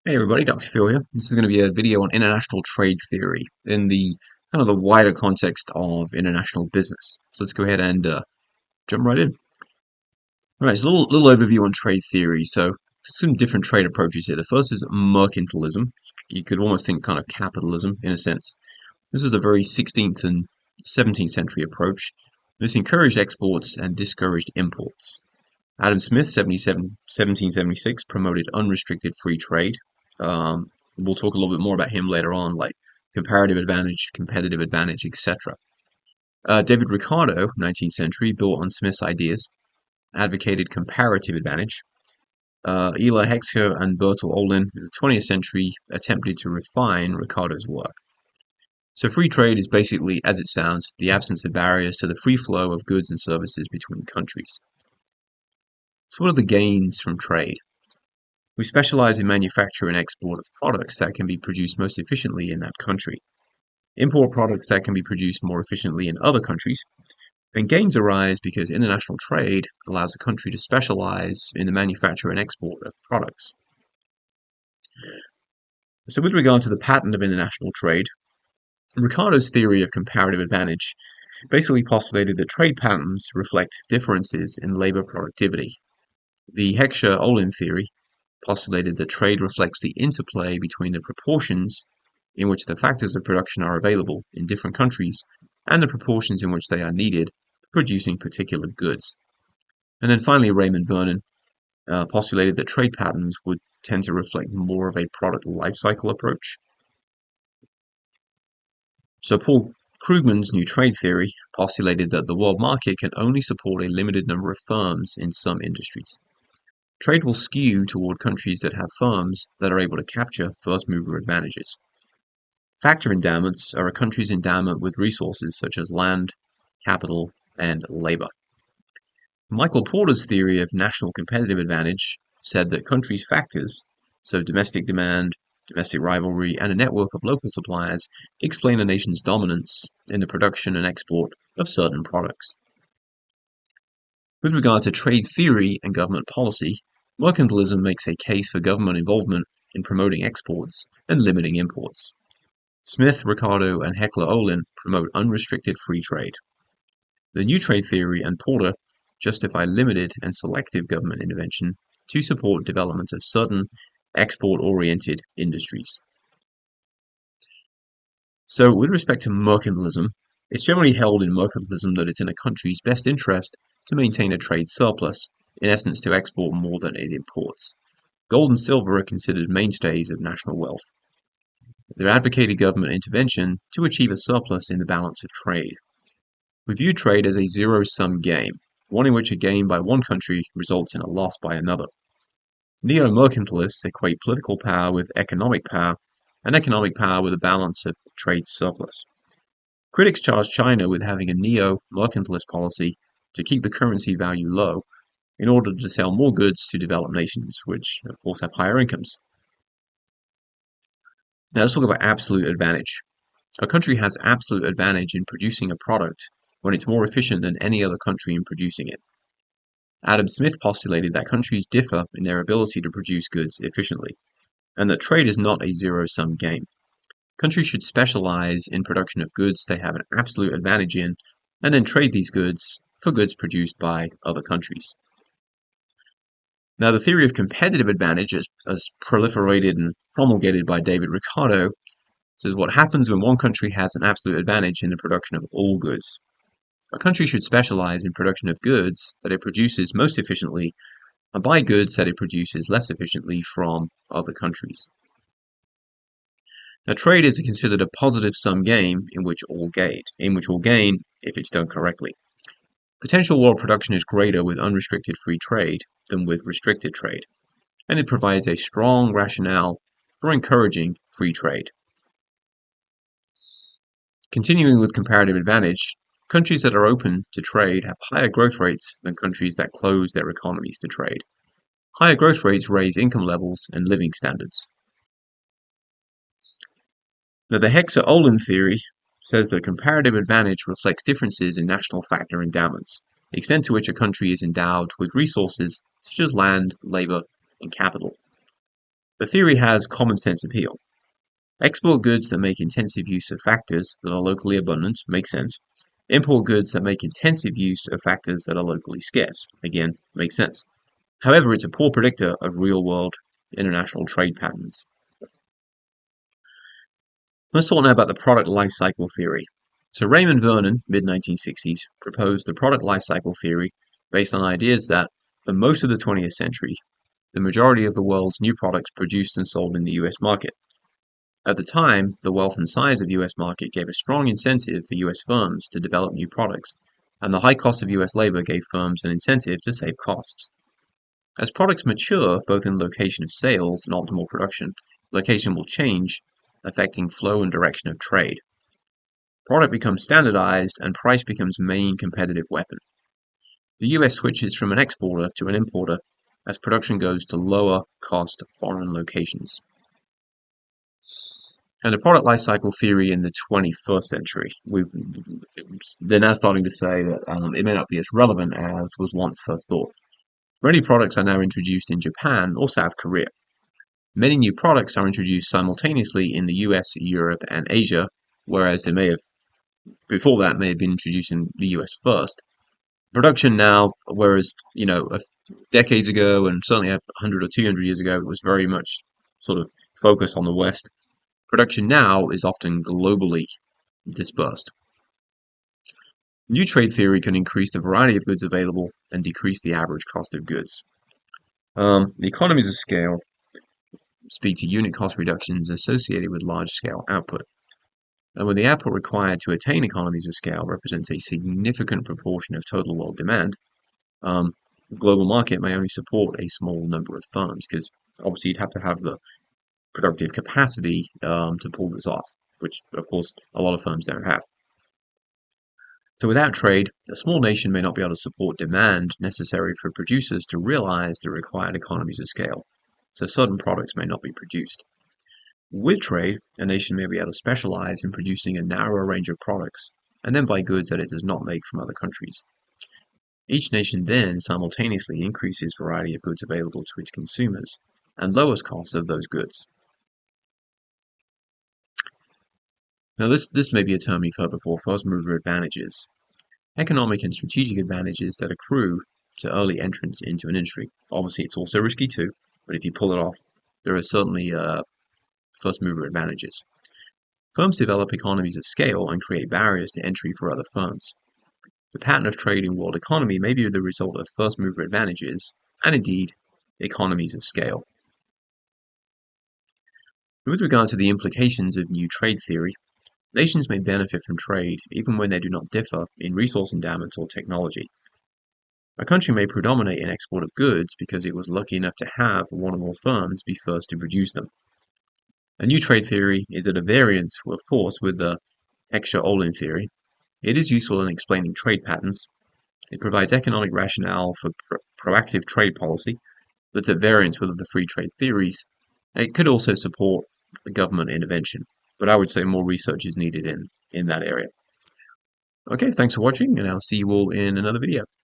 Hey everybody, Dr. Phil here. This is going to be a video on international trade theory in the kind of the wider context of international business. So let's go ahead and jump right in. All right, so a little overview on trade theory. So some different trade approaches here. The first is mercantilism. You could almost think kind of capitalism in a sense. This was a very 16th and 17th century approach. This encouraged exports and discouraged imports. Adam Smith, 1776, promoted unrestricted free trade. We'll talk a little bit more about him later on, like comparative advantage, competitive advantage, etc. David Ricardo, 19th century, built on Smith's ideas, advocated comparative advantage. Eli Heckscher and Bertil Ohlin, in the 20th century, attempted to refine Ricardo's work. So free trade is basically, as it sounds, the absence of barriers to the free flow of goods and services between countries. So what are the gains from trade? We specialize in manufacture and export of products that can be produced most efficiently in that country, import products that can be produced more efficiently in other countries, and gains arise because international trade allows a country to specialize in the manufacture and export of products. So with regard to the pattern of international trade, Ricardo's theory of comparative advantage basically postulated that trade patterns reflect differences in labor productivity. The Heckscher-Ohlin theory postulated that trade reflects the interplay between the proportions in which the factors of production are available in different countries and the proportions in which they are needed for producing particular goods. And then finally, Raymond Vernon postulated that trade patterns would tend to reflect more of a product life cycle approach. So Paul Krugman's new trade theory postulated that the world market can only support a limited number of firms in some industries. Trade will skew toward countries that have firms that are able to capture first-mover advantages. Factor endowments are a country's endowment with resources such as land, capital, and labor. Michael Porter's theory of national competitive advantage said that countries' factors, so domestic demand, domestic rivalry, and a network of local suppliers, explain a nation's dominance in the production and export of certain products. With regard to trade theory and government policy, mercantilism makes a case for government involvement in promoting exports and limiting imports. Smith, Ricardo, and Heckscher-Ohlin promote unrestricted free trade. The new trade theory and Porter justify limited and selective government intervention to support development of certain export-oriented industries. So, with respect to mercantilism, it's generally held in mercantilism that it's in a country's best interest to maintain a trade surplus, in essence to export more than it imports. Gold and silver are considered mainstays of national wealth. They're advocated government intervention to achieve a surplus in the balance of trade. We view trade as a zero-sum game, one in which a gain by one country results in a loss by another. Neo-mercantilists equate political power with economic power, and economic power with a balance of trade surplus. Critics charge China with having a neo-mercantilist policy to keep the currency value low in order to sell more goods to developed nations, which of course have higher incomes. Now let's talk about absolute advantage. A country has absolute advantage in producing a product when it's more efficient than any other country in producing it. Adam Smith postulated that countries differ in their ability to produce goods efficiently, and that trade is not a zero-sum game. Countries should specialize in production of goods they have an absolute advantage in, and then trade these goods for goods produced by other countries. Now, the theory of competitive advantage, as proliferated and promulgated by David Ricardo, says what happens when one country has an absolute advantage in the production of all goods. A country should specialize in production of goods that it produces most efficiently and buy goods that it produces less efficiently from other countries. Now, trade is considered a positive-sum game in which all gain if it's done correctly. Potential world production is greater with unrestricted free trade than with restricted trade, and it provides a strong rationale for encouraging free trade. Continuing with comparative advantage, countries that are open to trade have higher growth rates than countries that close their economies to trade. Higher growth rates raise income levels and living standards. Now, the Heckscher-Ohlin theory says that comparative advantage reflects differences in national factor endowments, the extent to which a country is endowed with resources such as land, labor, and capital. The theory has common sense appeal. Export goods that make intensive use of factors that are locally abundant makes sense. Import goods that make intensive use of factors that are locally scarce, again, makes sense. However, it's a poor predictor of real-world international trade patterns. Let's talk now about the product life cycle theory. So Raymond Vernon, mid-1960s, proposed the product life cycle theory based on ideas that, for most of the 20th century, the majority of the world's new products produced and sold in the US market. At the time, the wealth and size of US market gave a strong incentive for US firms to develop new products, and the high cost of US labor gave firms an incentive to save costs. As products mature, both in location of sales and optimal production, location will change, affecting flow and direction of trade. Product becomes standardized and price becomes main competitive weapon. The US switches from an exporter to an importer as production goes to lower cost foreign locations. And the product life cycle theory in the 21st century, they're now starting to say that it may not be as relevant as was once first thought. Many products are now introduced in Japan or South Korea. Many new products are introduced simultaneously in the US, Europe, and Asia, whereas they may have, before that, may have been introduced in the US first. Production now, whereas, decades ago, and certainly 100 or 200 years ago, it was very much sort of focused on the West. Production now is often globally dispersed. New trade theory can increase the variety of goods available and decrease the average cost of goods. The economies of scale speak to unit cost reductions associated with large-scale output. And when the output required to attain economies of scale represents a significant proportion of total world demand, the global market may only support a small number of firms, because obviously you'd have to have the productive capacity to pull this off, which, of course, a lot of firms don't have. So without trade, a small nation may not be able to support demand necessary for producers to realize the required economies of scale, so certain products may not be produced. With trade, a nation may be able to specialize in producing a narrower range of products, and then buy goods that it does not make from other countries. Each nation then simultaneously increases variety of goods available to its consumers, and lowers costs of those goods. Now this may be a term you've heard before, first mover advantages. Economic and strategic advantages that accrue to early entrants into an industry. Obviously it's also risky too, but if you pull it off, there are certainly first mover advantages. Firms develop economies of scale and create barriers to entry for other firms. The pattern of trade in world economy may be the result of first mover advantages and indeed economies of scale. With regard to the implications of new trade theory, nations may benefit from trade even when they do not differ in resource endowments or technology. A country may predominate in export of goods because it was lucky enough to have one or more firms be first to produce them. A new trade theory is at a variance, of course, with the Heckscher-Ohlin theory. It is useful in explaining trade patterns. It provides economic rationale for proactive trade policy that's at variance with the free trade theories. It could also support government intervention, but I would say more research is needed in that area. Okay, thanks for watching, and I'll see you all in another video.